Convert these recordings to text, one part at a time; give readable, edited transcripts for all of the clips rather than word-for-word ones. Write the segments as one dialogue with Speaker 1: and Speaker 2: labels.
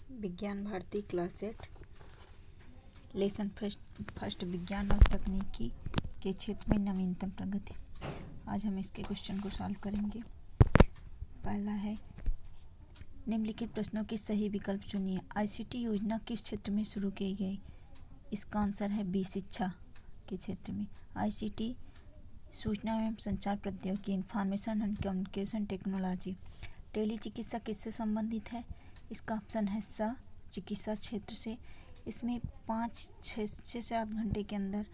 Speaker 1: विज्ञान Bharti class 8 lesson first विज्ञान और तकनीकी के क्षेत्र में नवीनतम प्रगति। आज हम इसके क्वेश्चन को सॉल्व करेंगे। पहला है, निम्नलिखित प्रश्नों के सही विकल्प चुनिए। आईसीटी योजना किस क्षेत्र में शुरू की गई? इसका आंसर है बी, शिक्षा के क्षेत्र में। आईसीटी सूचना एवं संचार प्रौद्योगिकी, information and communication technology. Tele चिकित्सा किससे संबंधित है? इसका ऑप्शन है स, चिकित्सा क्षेत्र से। इसमें 6 से 8 घंटे के अंदर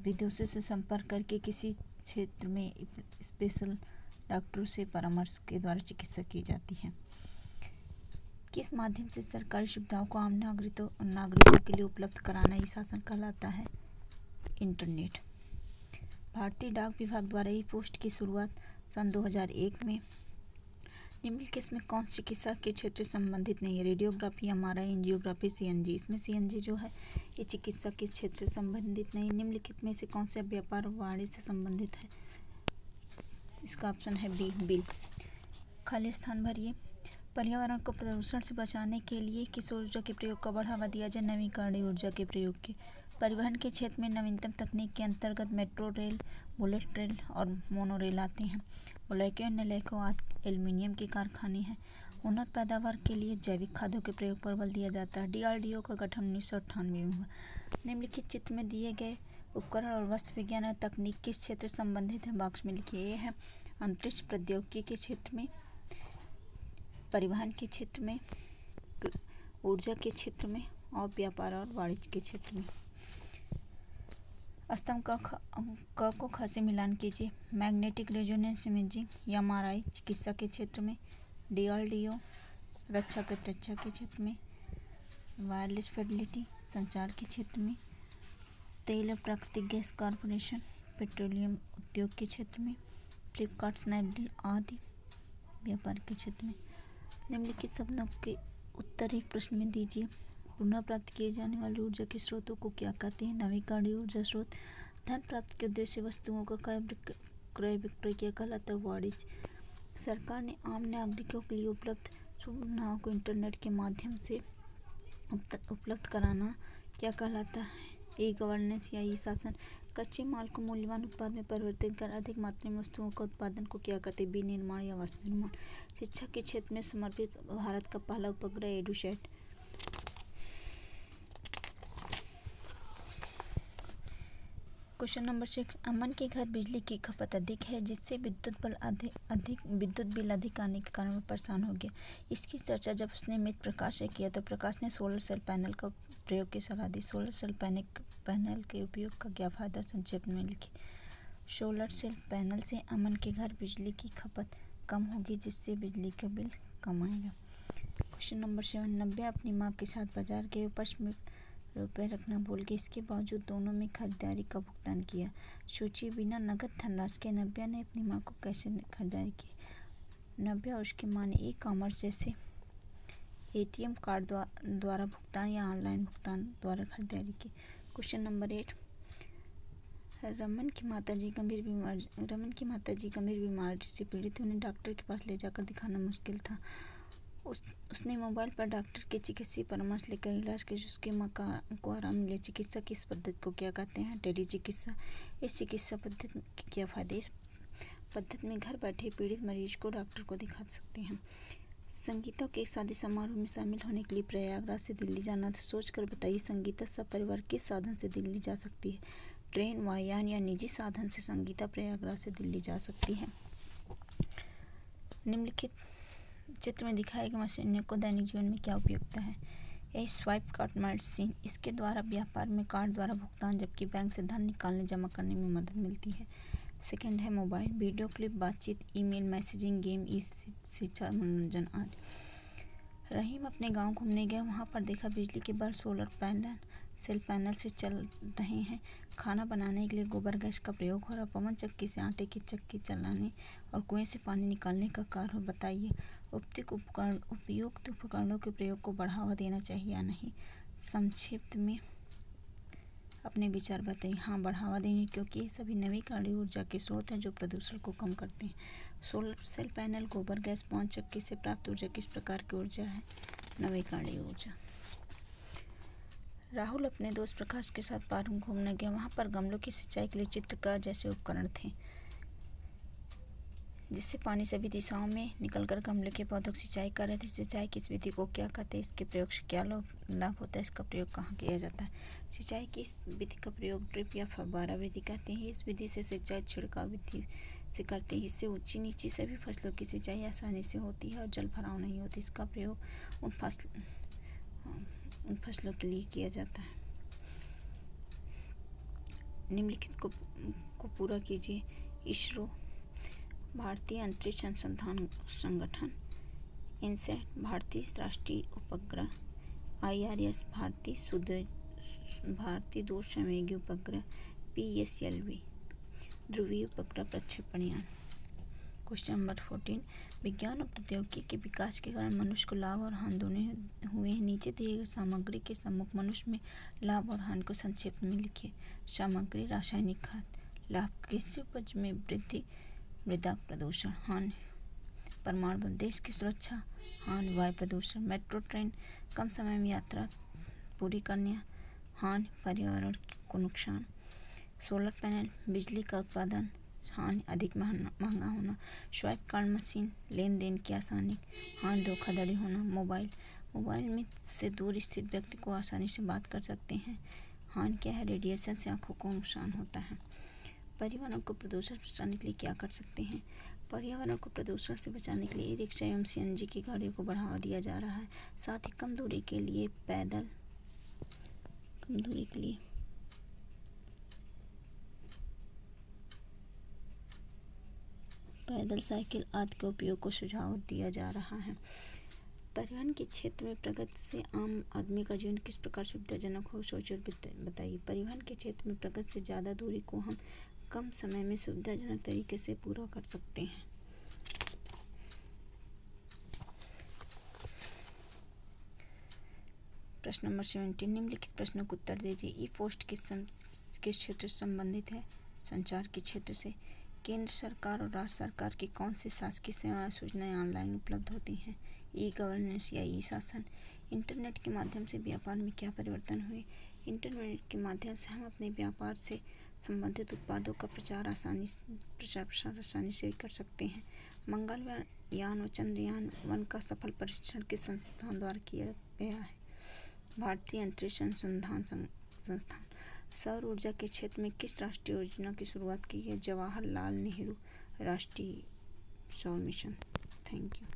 Speaker 1: विदेशों से संपर्क करके किसी क्षेत्र में स्पेशल डॉक्टरों से परामर्श के द्वारा चिकित्सा की जाती है। किस माध्यम से सरकारी सुविधाओं को आम नागरिकों के लिए उपलब्ध कराना ई शासन कहलाता है? इंटरनेट। भारतीय डाक विभाग द्वारा ई पोस्ट की शुरुआत सन 2001 में। निम्नलिखित में कौन सी चिकित्सा के क्षेत्र से संबंधित नहीं है? Radiography, MRI, angiography, CNG. इसमें सीएनजी जो है ये चिकित्सा के क्षेत्र से संबंधित नहीं। निम्नलिखित में से कौन सा व्यापार और वाणिज्य से संबंधित है? इसका ऑप्शन है बी, बिल। खाली स्थान भरिए। पर्यावरण को प्रदूषण से बचाने के लिए किस ऊर्जा के प्रयोग को बढ़ावा दिया जाए? नवीकरणीय ऊर्जा के प्रयोग के। परिवहन के क्षेत्र में नवीनतम तकनीक के अंतर्गत मेट्रो रेल, बुलेट रेल और मोनोरेल आते हैं। बुलेको, नेलेको आदि एल्युमिनियम के कारखाने हैं। उन्नत पैदावार के लिए जैविक खादों के प्रयोग पर बल दिया जाता है। डीआरडीओ का गठन 1998 में हुआ। निम्नलिखित चित्र में दिए गए उपकरण और वस्तु विज्ञान और तकनीक किस क्षेत्र से संबंधित है? बॉक्स में लिखिए। ये है अंतरिक्ष प्रौद्योगिकी के क्षेत्र में, परिवहन के क्षेत्र में, ऊर्जा के क्षेत्र में और व्यापार और वाणिज्य के क्षेत्र में। स्तंभ क को ख से मिलान कीजिए। मैग्नेटिक रेजोनेंस इमेजिंग, एमआरआई चिकित्सा के क्षेत्र में, डीआरडीओ रक्षा प्रतिरक्षा के क्षेत्र में, वायरलेस फिडेलिटी संचार के क्षेत्र में, तेल और प्राकृतिक गैस कॉरपोरेशन पेट्रोलियम उद्योग के क्षेत्र में, फ्लिपकार्ट, स्नैपडील आदि व्यापार के क्षेत्र में। निम्नलिखित शब्दों के उत्तर एक प्रश्न में दीजिए। पुनः प्राप्त किए जाने वाली ऊर्जा के स्रोतों को क्या कहते हैं? नवीकरणीय ऊर्जा स्रोत। धन प्राप्ति के उद्देश्य से वस्तुओं का क्रय विक्रय क्या कहलाता है? वाणिज्य। सरकार ने आम नागरिकों के लिए उपलब्ध सुविधाओं को इंटरनेट के माध्यम से उपलब्ध कराना क्या कहलाता है? ई गवर्नेंस या ई शासन। कच्चे माल को मूल्यवान उत्पाद में परिवर्तित कर अधिक मात्रा में वस्तुओं का उत्पादन को क्या कहते हैं? विनिर्माण या वस्तु निर्माण। शिक्षा के क्षेत्र में समर्पित भारत का पहला उपग्रह एडुसैट। क्वेश्चन नंबर 6, अमन के घर बिजली की खपत अधिक है जिससे विद्युत बिल अधिक आने के कारण वह परेशान हो गया। इसकी चर्चा जब उसने मित्र प्रकाश से किया तो प्रकाश ने सोलर सेल पैनल का प्रयोग की सलाह दी। सोलर सेल पैनल के उपयोग का क्या फायदा? संक्षेप में लिखिए। सोलर सेल पैनल से अमन के घर बिजली की खपत कम होगी जिससे बिजली का बिल कम आएगा। क्वेश्चन नंबर 7, नव्या अपनी माँ के साथ बाजार गए, पर्स में रुपए रखना भूल गए। इसके बावजूद दोनों में खरीदारी का भुगतान किया। सोचिए, बिना नगद धनराशि के नव्या ने अपनी माँ को कैसे खरीदारी की? नव्या और उसकी माँ ने ई कॉमर्स जैसे एटीएम कार्ड द्वारा भुगतान या ऑनलाइन भुगतान द्वारा खरीदारी की। क्वेश्चन नंबर 8, रमन की माताजी गंभीर बीमारी से पीड़ित थी। उन्हें डॉक्टर के पास ले जाकर दिखाना मुश्किल था। उसने मोबाइल पर डॉक्टर के चिकित्सीय परामर्श लेकर इलाज किया जिसके माँ को आराम मिले। चिकित्सा की इस पद्धति को क्या कहते हैं? टेली चिकित्सा। इस चिकित्सा पद्धति के क्या फायदे? इस पद्धति में घर बैठे पीड़ित मरीज को डॉक्टर को दिखा सकते हैं। संगीता के शादी समारोह में शामिल होने के लिए प्रयागराज से दिल्ली जाना था। सोचकर बताइए, संगीता सपरिवार किस साधन से दिल्ली जा सकती है? ट्रेन, वायुयान या निजी साधन से संगीता प्रयागराज से दिल्ली जा सकती है। निम्नलिखित चित्र में दिखाए गए मशीनों को दैनिक जीवन में क्या उपयोगिता है? यह स्वाइप कार्ड मशीन, इसके द्वारा व्यापार में कार्ड द्वारा भुगतान जबकि बैंक से धन निकालने जमा करने में मदद मिलती है। सेकंड है मोबाइल, वीडियो क्लिप, बातचीत, ईमेल, मैसेजिंग, गेम, शिक्षा, मनोरंजन आदि। रहीम अपने गांव घूमने गया, वहां पर देखा बिजली के बल्ब सोलर सेल पैनल से चल रहे हैं। खाना बनाने के लिए गोबर गैस का प्रयोग हो रहा। पवन चक्की से आटे की चक्की चलाने और कुएं से पानी निकालने का कार्य हो। बताइए, उपयुक्त उपकरणों के प्रयोग को बढ़ावा देना चाहिए या नहीं? संक्षिप्त में अपने विचार बताइए। हाँ, बढ़ावा देंगे क्योंकि ये सभी नवीकरणीय ऊर्जा के स्रोत हैं जो प्रदूषण को कम करते हैं। सोलर सेल पैनल, गोबर गैस, पवन चक्की से प्राप्त ऊर्जा किस प्रकार की ऊर्जा है? नवीकरणीय ऊर्जा। राहुल अपने दोस्त प्रकाश के साथ पार्क में घूमने गया। वहां पर गमलों की सिंचाई के लिए चित्रकार जैसे उपकरण थे, जिससे पानी सभी दिशाओं में निकलकर गमले के पौधों की सिंचाई कर रहे थे। सिंचाई की इस विधि को क्या कहते हैं? इसके प्रयोग से क्या लाभ होता है? इसका प्रयोग कहाँ किया जाता है? सिंचाई की इस विधि का प्रयोग ड्रिप या फव्वारा विधि कहते हैं। इस विधि से सिंचाई छिड़काव विधि से करते हैं। इससे ऊंची नीची सभी फसलों की सिंचाई आसानी से होती है और जल भराव नहीं होती। इसका प्रयोग उन फसलों के लिए किया जाता है। निम्नलिखित को पूरा कीजिए। इसरो, भारतीय अंतरिक्ष अनुसंधान संगठन, इनसैट, भारतीय राष्ट्रीय उपग्रह, IRS, भारतीय दूर संवेदी उपग्रह, PSLV, ध्रुवीय उपग्रह प्रक्षेपण यान। क्वेश्चन नंबर 14, विज्ञान और प्रौद्योगिकी के विकास के कारण मनुष्य को लाभ और हानि दोनों हुए हैं। नीचे दिए गए सामग्री के सम्मुख मनुष्य में लाभ और हानि को संक्षेप में लिखिए। सामग्री: रासायनिक खाद। लाभ: कृषि उपज में वृद्धि, मृदा प्रदूषण। हानि: परमाणु बम, देश की सुरक्षा। हानि: वायु प्रदूषण। मेट्रो ट्रेन, कम समय में यात्रा पूरी करने। हानि: पर्यावरण को नुकसान। सोलर पैनल, बिजली का उत्पादन। हानि: अधिक महंगा होना। स्वाइप कार्ड मशीन, लेन देन की आसानी। हानि: धोखाधड़ी होना। मोबाइल में से दूर स्थित व्यक्ति को आसानी से बात कर सकते हैं। हानि क्या है? रेडिएशन से आंखों को नुकसान होता है। पर्यावरण को प्रदूषण से बचाने के लिए क्या कर सकते हैं? पर्यावरण को प्रदूषण से बचाने के लिए ई-रिक्शा एवं CNG की गाड़ियों को बढ़ावा दिया जा रहा है। साथ ही कम दूरी के लिए पैदल, साइकिल आदि के उपयोग को सुझाव दिया जा रहा है। परिवहन के क्षेत्र में प्रगति से आम आदमी का जीवन किस प्रकार सुविधाजनक हो, सोचिए और बताइए। परिवहन के क्षेत्र में प्रगति से ज़्यादा दूरी को हम कम समय में सुविधाजनक तरीके से पूरा कर सकते हैं। प्रश्न नंबर 17, निम्नलिखित प्रश्नों का उत्तर दीजिए। ई पोस्ट किस क्षेत्र से संबंधित है? संचार के क्षेत्र से। केंद्र सरकार और राज्य सरकार की कौन सी शासकीय सेवाएं सूचनाएं ऑनलाइन उपलब्ध होती हैं? ई गवर्नेंस या ई शासन। इंटरनेट के माध्यम से व्यापार में क्या परिवर्तन हुए? इंटरनेट के माध्यम से हम अपने व्यापार से संबंधित उत्पादों का प्रचार प्रसार आसानी से कर सकते हैं। मंगलयान व चंद्रयान 1 का सफल परीक्षण किस संस्थान द्वारा किया गया है? भारतीय अंतरिक्ष अनुसंधान संस्थान। सौर ऊर्जा के क्षेत्र में किस राष्ट्रीय योजना की शुरुआत की है? जवाहरलाल नेहरू राष्ट्रीय सौर मिशन। Thank you.